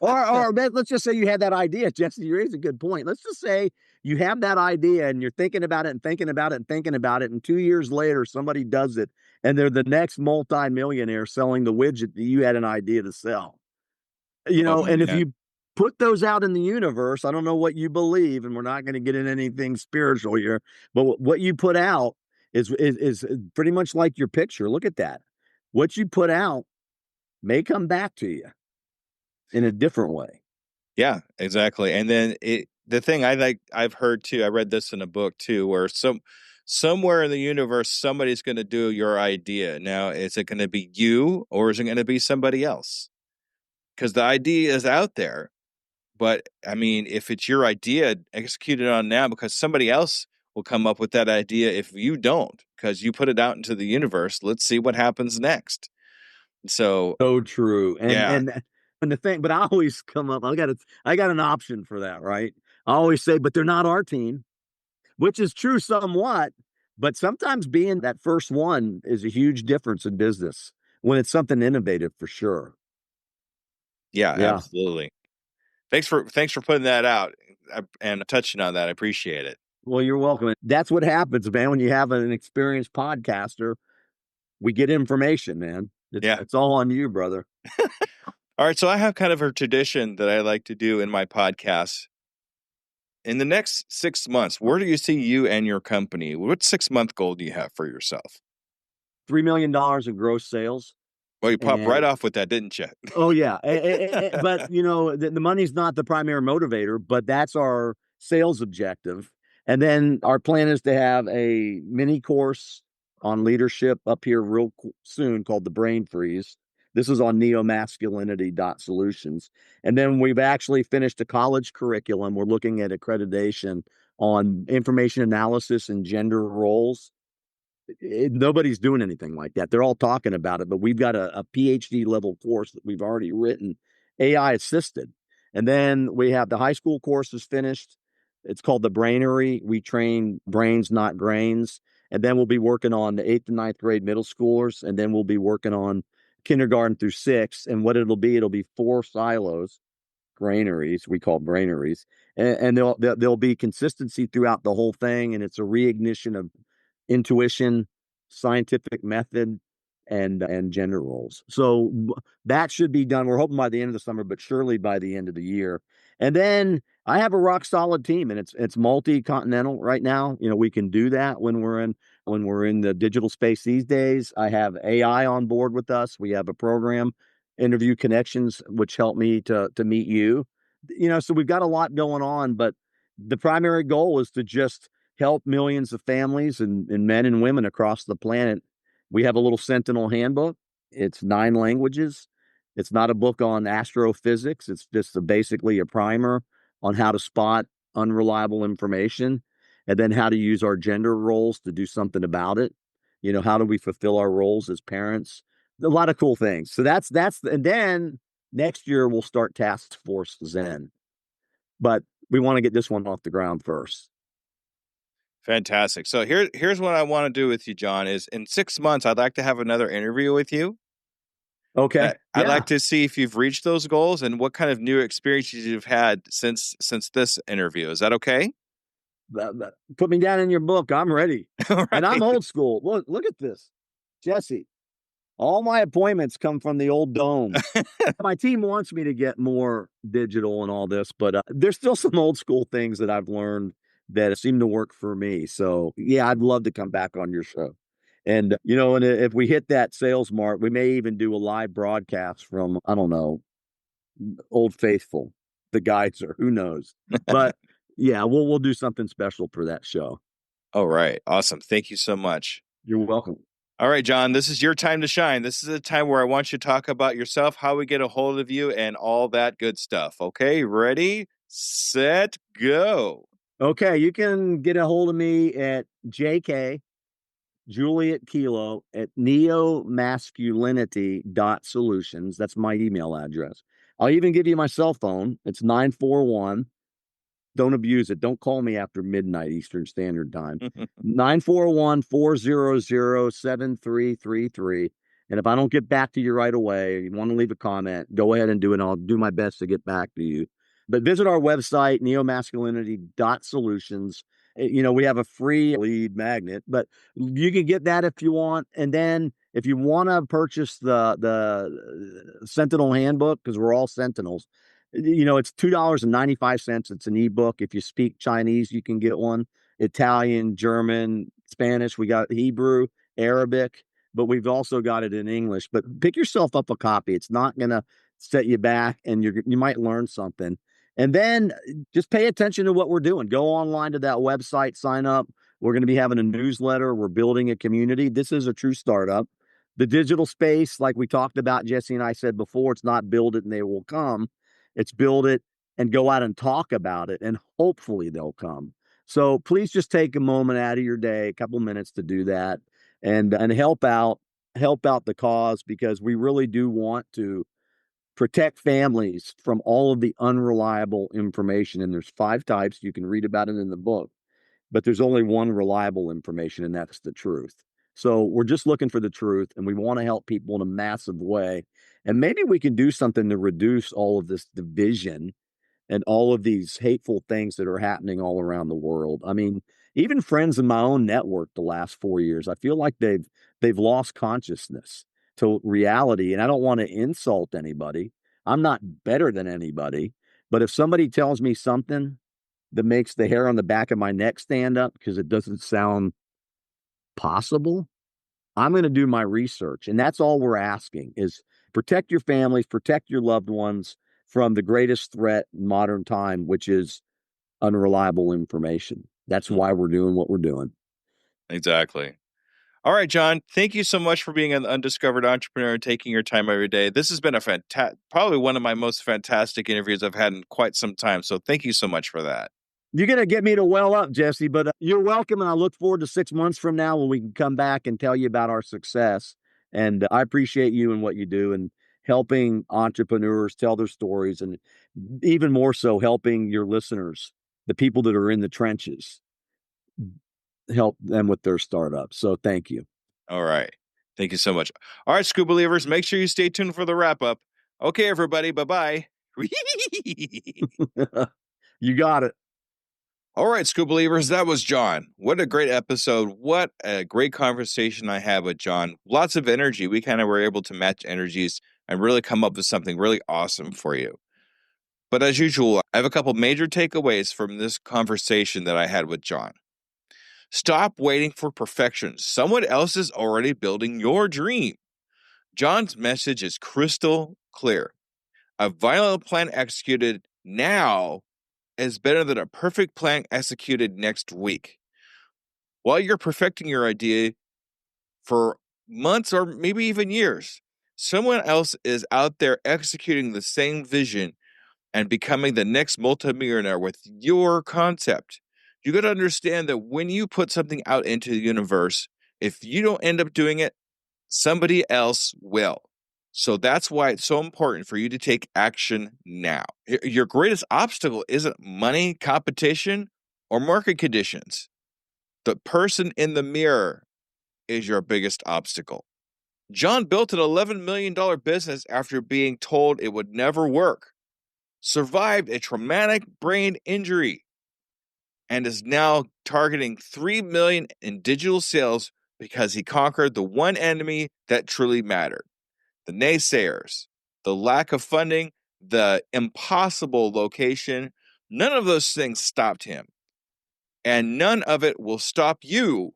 Or let's just say you had that idea, Jesse. You raised a good point. Let's just say you have that idea and you're thinking about it and thinking about it and thinking about it, and 2 years later somebody does it, and they're the next multi-millionaire selling the widget that you had an idea to sell. Oh And if man. you put those out in the universe, I don't know what you believe, and we're not going to get in anything spiritual here, but what you put out is pretty much like your picture. Look at that. What you put out may come back to you in a different way. Yeah, exactly. And then the thing I've heard too, I read this in a book too, where somewhere in the universe somebody's going to do your idea. Now, is it going to be you or is it going to be somebody else? Because the idea is out there, but I mean, if it's your idea, execute it on now because somebody else will come up with that idea if you don't, because you put it out into the universe. Let's see what happens next. So, So true. And yeah. and the thing, but I always come up, I got an option for that, right? I always say, but they're not our team, which is true somewhat. But sometimes being that first one is a huge difference in business when it's something innovative for sure. Yeah, Yeah. absolutely. Thanks for putting that out and touching on that. I appreciate it. Well, you're welcome. That's what happens, man. When you have an experienced podcaster, we get information, man. Yeah. It's all on you, brother. All right. So I have kind of a tradition that I like to do in my podcast. In the next 6 months, where do you see you and your company? What 6 month goal do you have for yourself? $3 million in gross sales. Well, you popped right And off with that, didn't you? oh yeah, but you know the money's not the primary motivator, but that's our sales objective. And then our plan is to have a mini course on leadership up here real soon called the Brain Freeze. This is on neomasculinity.solutions. And then we've actually finished a college curriculum. We're looking at accreditation on information analysis and gender roles. Nobody's doing anything like that. They're all talking about it, but we've got a PhD level course that we've already written, AI assisted. And then we have the high school courses finished. It's called the Brainery. We train brains, not grains. And then we'll be working on the eighth and ninth grade middle schoolers. And then we'll be working on kindergarten through six. And what it'll be 4 silos, granaries, we call granaries. And there'll be consistency throughout the whole thing. And it's a reignition of intuition, scientific method, and gender roles. So that should be done. We're hoping by the end of the summer, but surely by the end of the year. And then I have a rock solid team, and it's multi-continental right now. You know, we can do that when we're in the digital space these days. I have AI on board with us. We have a program, Interview Connections, which helped me to meet you. You know, so we've got a lot going on, but the primary goal is to just help millions of families and men and women across the planet. We have a little Sentinel handbook. It's 9 languages. It's not a book on astrophysics. It's just basically a primer on how to spot unreliable information and then how to use our gender roles to do something about it. You know, how do we fulfill our roles as parents? A lot of cool things. So and then next year we'll start Task Force Zen. But we want to get this one off the ground first. Fantastic. So here's what I want to do with you, John, is in 6 months, I'd like to have another interview with you. Okay. I'd Yeah. like to see if you've reached those goals and what kind of new experiences you've had since this interview. Is that okay? Put me down in your book. I'm ready. All And I'm right. old school. Look at this. Jesse, all my appointments come from the old dome. My team wants me to get more digital and all this, but there's still some old school things that I've learned that seem to work for me. So, yeah, I'd love to come back on your show. And, you know, and if we hit that sales mark, we may even do a live broadcast from, I don't know, Old Faithful, the Geyser, who knows? But yeah, we'll do something special for that show. All right. Awesome. Thank you so much. You're welcome. All right, John, this is your time to shine. This is a time where I want you to talk about yourself, how we get a hold of you, and all that good stuff. Okay, ready, set, go. Okay, you can get a hold of me at JK Juliet Kilo at neomasculinity.solutions. That's my email address. I'll even give you my cell phone. It's 941. Don't abuse it. Don't call me after midnight Eastern Standard Time. 941-400-7333. And if I don't get back to you right away, you want to leave a comment, go ahead and do it. I'll do my best to get back to you. But visit our website, neomasculinity.solutions. You know, we have a free lead magnet, but you can get that if you want. And then if you want to purchase the Sentinel handbook, because we're all Sentinels, you know, it's $2.95. It's an ebook. If you speak Chinese, you can get one. Italian, German, Spanish. We got Hebrew, Arabic, but we've also got it in English. But pick yourself up a copy. It's not going to set you back, and you might learn something. And then just pay attention to what we're doing. Go online to that website, sign up. We're going to be having a newsletter. We're building a community. This is a true startup. The digital space, like we talked about, Jesse and I said before, it's not build it and they will come. It's build it and go out and talk about it, and hopefully they'll come. So please just take a moment out of your day, a couple minutes to do that, and help out the cause, because we really do want to Protect families from all of the unreliable information. And there's 5 types. You can read about it in the book, but there's only one reliable information, and that's the truth. So we're just looking for the truth, and we want to help people in a massive way. And maybe we can do something to reduce all of this division and all of these hateful things that are happening all around the world. I mean, even friends in my own network the last 4 years, I feel like they've lost consciousness to reality. And I don't want to insult anybody. I'm not better than anybody. But if somebody tells me something that makes the hair on the back of my neck stand up because it doesn't sound possible, I'm going to do my research. And that's all we're asking is protect your families, protect your loved ones from the greatest threat in modern time, which is unreliable information. That's why we're doing what we're doing. Exactly. All right, John, thank you so much for being an undiscovered entrepreneur and taking your time every day. This has been probably one of my most fantastic interviews I've had in quite some time. So thank you so much for that. You're going to get me to well up, Jesse, but you're welcome. And I look forward to 6 months from now when we can come back and tell you about our success. And I appreciate you and what you do and helping entrepreneurs tell their stories, and even more so helping your listeners, the people that are in the trenches, help them with their startups. So thank you. All right. Thank you so much. All right, Skoob believers, make sure you stay tuned for the wrap up. Okay, everybody. Bye-bye. You got it. All right, Skoob believers, that was John. What a great episode. What a great conversation I had with John. Lots of energy. We kind of were able to match energies and really come up with something really awesome for you. But as usual, I have a couple major takeaways from this conversation that I had with John. Stop waiting for perfection. Someone else is already building your dream. John's message is crystal clear. A violent plan executed now is better than a perfect plan executed next week. While you're perfecting your idea for months or maybe even years, someone else is out there executing the same vision and becoming the next multimillionaire with your concept. You got to understand that when you put something out into the universe, if you don't end up doing it, somebody else will. So that's why it's so important for you to take action now. Your greatest obstacle isn't money, competition, or market conditions. The person in the mirror is your biggest obstacle. John built an $11 million business after being told it would never work, survived a traumatic brain injury, and is now targeting $3 million in digital sales because he conquered the one enemy that truly mattered. The naysayers, the lack of funding, the impossible location, none of those things stopped him. And none of it will stop you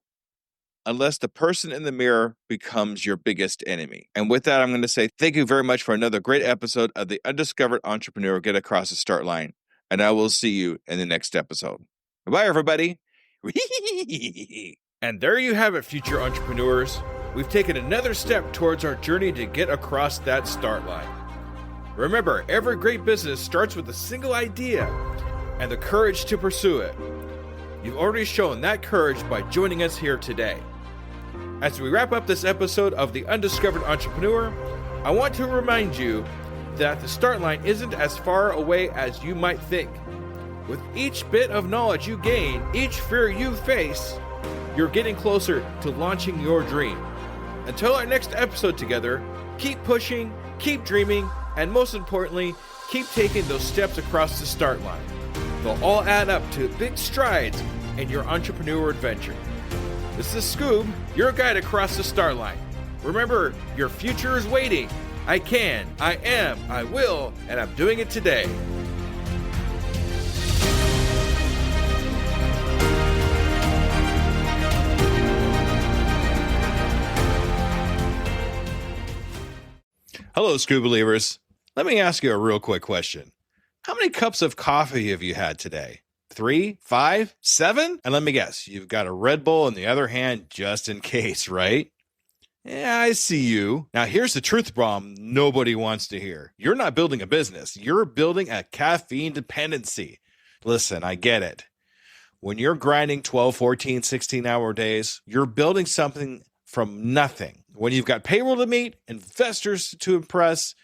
unless the person in the mirror becomes your biggest enemy. And with that, I'm going to say thank you very much for another great episode of the Undiscovered Entrepreneur Get Across the Start Line. And I will see you in the next episode. Bye, everybody. And there you have it, future entrepreneurs. We've taken another step towards our journey to get across that start line. Remember, every great business starts with a single idea and the courage to pursue it. You've already shown that courage by joining us here today. As we wrap up this episode of The Undiscovered Entrepreneur, I want to remind you that the start line isn't as far away as you might think. With each bit of knowledge you gain, each fear you face, you're getting closer to launching your dream. Until our next episode together, keep pushing, keep dreaming, and most importantly, keep taking those steps across the start line. They'll all add up to big strides in your entrepreneur adventure. This is Skoob, your guide across the start line. Remember, your future is waiting. I can, I am, I will, and I'm doing it today. Hello, Skoob believers. Let me ask you a real quick question. How many cups of coffee have you had today? 3, 5, 7? And let me guess, you've got a Red Bull in the other hand just in case, right? Yeah, I see you. Now, here's the truth bomb nobody wants to hear. You're not building a business. You're building a caffeine dependency. Listen, I get it. When you're grinding 12, 14, 16-hour days, you're building something from nothing. When you've got payroll to meet, investors to impress,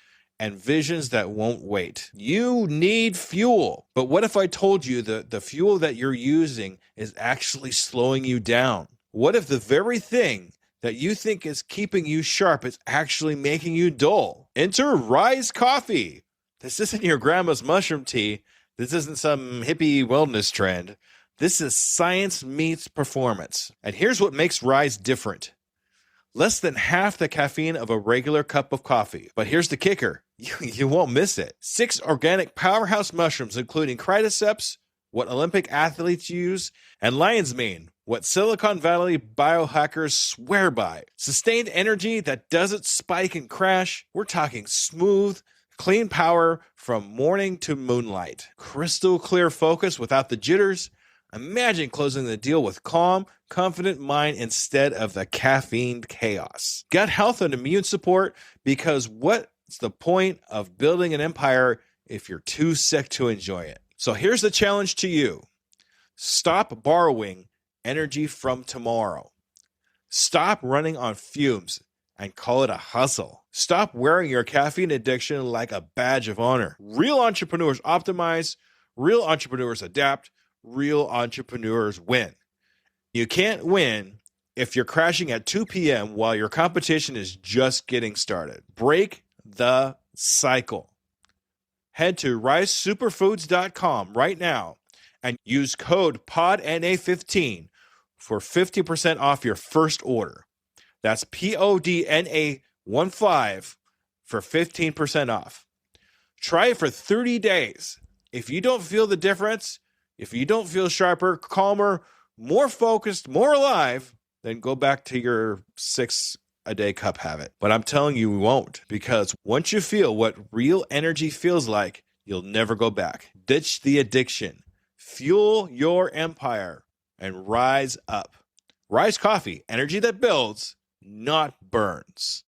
and visions that won't wait. You need fuel. But what if I told you that the fuel that you're using is actually slowing you down? What if the very thing that you think is keeping you sharp is actually making you dull? Enter Rise Coffee. This isn't your grandma's mushroom tea. This isn't some hippie wellness trend. This is science meets performance. And here's what makes Rise different. Less than half the caffeine of a regular cup of coffee. But here's the kicker. You won't miss it. 6 organic powerhouse mushrooms, including Krotec, what Olympic athletes use, and lion's mane, what Silicon Valley biohackers swear by. Sustained energy that doesn't spike and crash. We're talking smooth, clean power from morning to moonlight. Crystal clear focus without the jitters. Imagine closing the deal with calm, confident mind instead of the caffeine chaos. Gut health and immune support, because what's the point of building an empire if you're too sick to enjoy it? So here's the challenge to you. Stop borrowing energy from tomorrow. Stop running on fumes and call it a hustle. Stop wearing your caffeine addiction like a badge of honor. Real entrepreneurs optimize, real entrepreneurs adapt, real entrepreneurs win. You can't win if you're crashing at 2 p.m. while your competition is just getting started. Break the cycle. Head to risesuperfoods.com right now and use code PODNA15 for 50% off your first order. That's PODNA15 for 15% off. Try it for 30 days. If you don't feel the difference, if you don't feel sharper, calmer, more focused, more alive, then go back to your 6-a-day cup habit. But I'm telling you, we won't, because once you feel what real energy feels like, you'll never go back. Ditch the addiction, fuel your empire, and rise up. Rise Coffee, energy that builds, not burns.